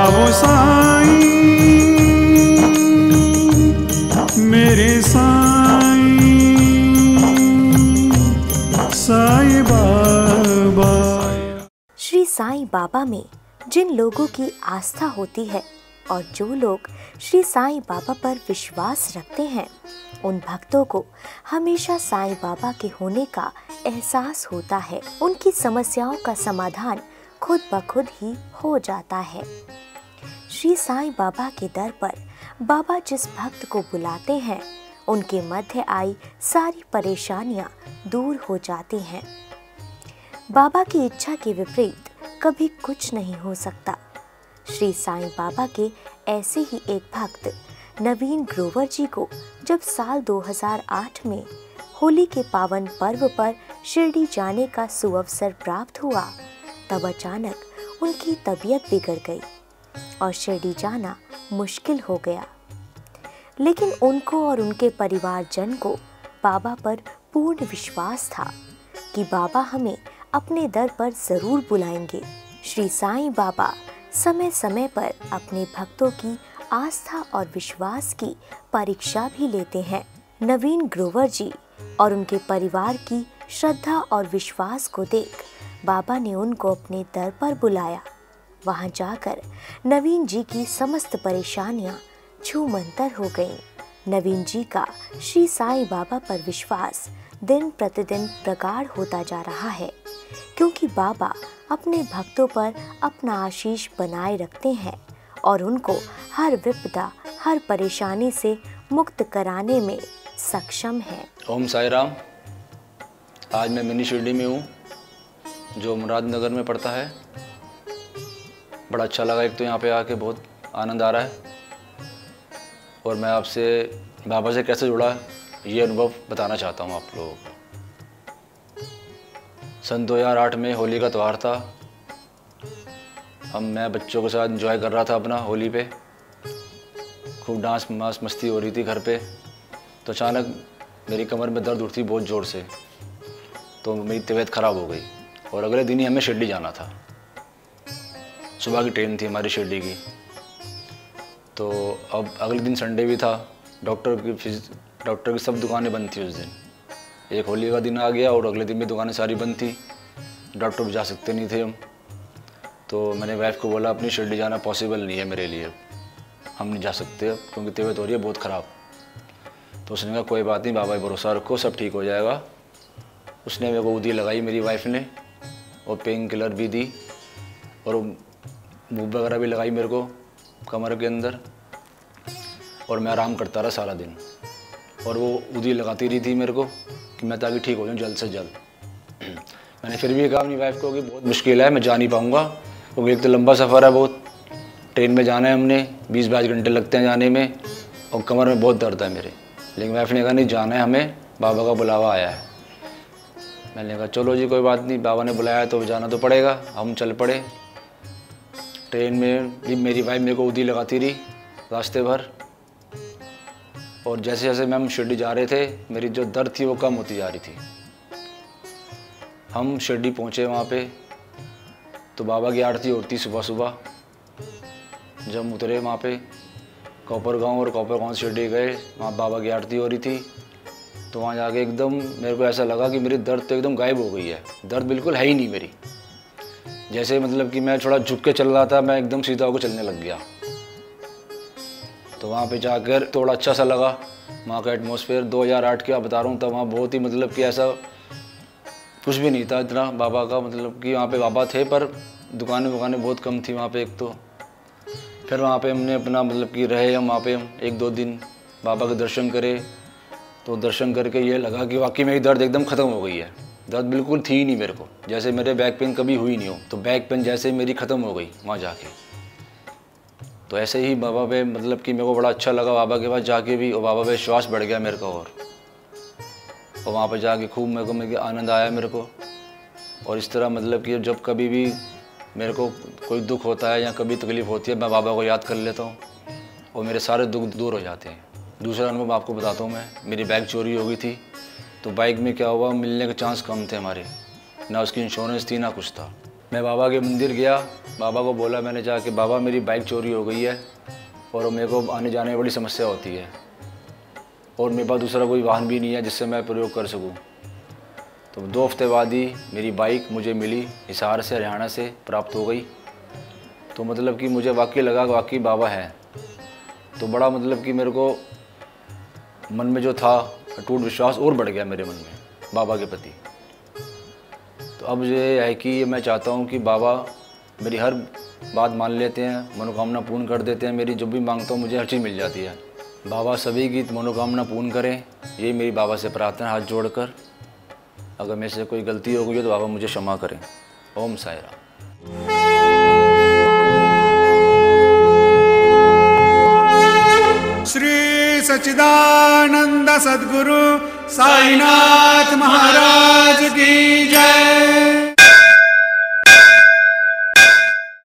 आओ साईं मेरे साईं साईं बाबा। श्री साईं बाबा में जिन लोगों की आस्था होती है और जो लोग श्री साईं बाबा पर विश्वास रखते हैं, उन भक्तों को हमेशा साईं बाबा के होने का एहसास होता है। उनकी समस्याओं का समाधान खुद ब खुद ही हो जाता है। श्री साईं बाबा के दर पर बाबा जिस भक्त को बुलाते हैं, उनके मध्य आई सारी परेशानियां दूर हो जाती हैं। बाबा की इच्छा के विपरीत कभी कुछ नहीं हो सकता। श्री साईं बाबा के ऐसे ही एक भक्त नवीन ग्रोवर जी को जब साल 2008 में होली के पावन पर्व पर शिरडी जाने का सुअवसर प्राप्त हुआ, तब अचानक उनकी तबीयत बिगड़ गई और शिरडी जाना मुश्किल हो गया। लेकिन उनको और उनके परिवारजन को बाबा पर पूर्ण विश्वास था कि बाबा हमें अपने दर पर जरूर बुलाएंगे। श्री साईं बाबा समय समय पर अपने भक्तों की आस्था और विश्वास की परीक्षा भी लेते हैं। नवीन ग्रोवर जी और उनके परिवार की श्रद्धा और विश्वास को देख बाबा ने उनको अपने दर पर बुलाया। वहां जाकर नवीन जी की समस्त परेशानियां छूमंतर हो गईं। नवीन जी का श्री साईं बाबा पर विश्वास दिन प्रतिदिन प्रगाढ़ होता जा रहा है, क्योंकि बाबा अपने भक्तों पर अपना आशीष बनाए रखते हैं और उनको हर विपदा, हर परेशानी से मुक्त कराने में सक्षम है। ओम साई राम। आज मैं मिनी शिरडी में हूँ, जो मुरादनगर में पड़ता है। बड़ा अच्छा लगा, एक तो यहाँ पे आके बहुत आनंद आ रहा है, और मैं आपसे बाबा से कैसे जुड़ा ये अनुभव बताना चाहता हूँ आप लोगों को। सन 2008 में होली का त्यौहार था। मैं बच्चों के साथ एंजॉय कर रहा था अपना होली पे, खूब डांस मस्ती हो रही थी घर पे। तो अचानक मेरी कमर में दर्द उठती बहुत ज़ोर से, तो मेरी तबीयत ख़राब हो गई और अगले दिन ही हमें शिरडी जाना था। सुबह की ट्रेन थी हमारी शिरडी की। तो अब अगले दिन संडे भी था। डॉक्टर की सब दुकानें बंद थी उस दिन। एक होली का दिन आ गया और अगले दिन भी दुकानें सारी बंद थी। डॉक्टर भी जा सकते नहीं थे हम। तो मैंने वाइफ को बोला अपनी शिरडी जाना पॉसिबल नहीं है मेरे लिए, हम नहीं जा सकते अब, क्योंकि तबीयत हो रही है बहुत ख़राब। तो उसने कहा कोई बात नहीं, बाबा पे भरोसा रखो, सब ठीक हो जाएगा। उसने मेरे को ऊदी लगाई मेरी वाइफ ने, और पेन किलर भी दी, और मूव वगैरह भी लगाई मेरे को कमर के अंदर, और मैं आराम करता रहा सारा दिन। और वो ऊदी लगाती रही थी मेरे को कि मैं ताकि ठीक हो जाऊँ जल्द से जल्द। मैंने फिर भी कहा अपनी वाइफ को कि बहुत मुश्किल है, मैं जा नहीं पाऊँगा, क्योंकि एक तो लंबा सफ़र है बहुत, ट्रेन में जाना है हमने, 20-22 घंटे लगते हैं जाने में, और कमर में बहुत दर्द है मेरे। लेकिन वाइफ ने कहा नहीं जाना है हमें, बाबा का बुलावा आया है। मैंने कहा चलो जी कोई बात नहीं, बाबा ने बुलाया है तो जाना तो पड़ेगा। हम चल पड़े। ट्रेन में भी मेरी वाइफ मेरे को ऊदी लगाती रही रास्ते भर, और जैसे जैसे हम शिरडी जा रहे थे मेरी जो दर्द थी वो कम होती जा रही थी। हम शिरडी पहुँचे, वहाँ पे तो बाबा की आरती होती सुबह सुबह। जब हम उतरे वहाँ पे कॉपर गांव, और कॉपर गांव से शिरडी गए, वहाँ बाबा की आरती हो रही थी। तो वहाँ जाके एकदम मेरे को ऐसा लगा कि मेरी दर्द तो एकदम गायब हो गई है, दर्द बिल्कुल है ही नहीं मेरी। जैसे मतलब कि मैं थोड़ा झुक के चल रहा था, मैं एकदम सीधा होकर चलने लग गया। तो वहाँ पे जाकर थोड़ा अच्छा सा लगा। वहाँ का एटमॉस्फेयर 2008 की आप बता रहा हूँ, तब वहाँ बहुत ही मतलब कि ऐसा कुछ भी नहीं था इतना बाबा का, मतलब कि वहाँ पे बाबा थे पर दुकानें बहुत कम थी वहाँ पे एक तो। फिर वहाँ पे हमने अपना मतलब कि रहे हम वहाँ पे, हम 1-2 दिन बाबा के दर्शन करे। तो दर्शन करके ये लगा कि वाकई मेरी दर्द एकदम ख़त्म हो गई है। दर्द बिल्कुल थी ही नहीं मेरे को, जैसे मेरे बैक पेन कभी हुई नहीं हो, तो बैक पेन जैसे मेरी ख़त्म हो गई वहाँ जाके। तो ऐसे ही बाबा पे मतलब कि मेरे को बड़ा अच्छा लगा बाबा के पास जाके भी, और बाबा पे विश्वास बढ़ गया मेरे को। और वहाँ पर जाके खूब मेरे को आनंद आया मेरे को। और इस तरह मतलब कि जब कभी भी मेरे को कोई दुख होता है या कभी तकलीफ़ होती है, मैं बाबा को याद कर लेता हूँ और मेरे सारे दुख दूर हो जाते हैं। दूसरा अनुभव आपको बताता हूँ मैं, मेरी बाइक चोरी हो गई थी। तो बाइक में क्या हुआ, मिलने के चांस कम थे हमारे, ना उसकी इंश्योरेंस थी ना कुछ था। मैं बाबा के मंदिर गया बाबा को बोला मैंने जाके, बाबा मेरी बाइक चोरी हो गई है और मेरे को आने जाने में बड़ी समस्या होती है और मेरे पास दूसरा कोई वाहन भी नहीं है जिससे मैं प्रयोग कर सकूं। तो 2 हफ्ते बाद ही मेरी बाइक मुझे मिली, हिसार से, हरियाणा से प्राप्त हो गई। तो मतलब कि मुझे वाकई लगा कि वाकई बाबा है। तो बड़ा मतलब कि मेरे को मन में जो था अटूट विश्वास और बढ़ गया मेरे मन में बाबा के प्रति। तो अब ये है कि मैं चाहता हूँ कि बाबा मेरी हर बात मान लेते हैं, मनोकामना पूर्ण कर देते हैं। मेरी जो भी मांगता हूँ मुझे हर चीज़ मिल जाती है। बाबा सभी की मनोकामना पूर्ण करें, यही मेरी बाबा से प्रार्थना, हाथ जोड़कर। अगर मेरे से कोई गलती हो गई है तो बाबा मुझे क्षमा करें। ओम साई राम। श्री सच्चिदानंद सद्गुरु साईनाथ महाराज की जय।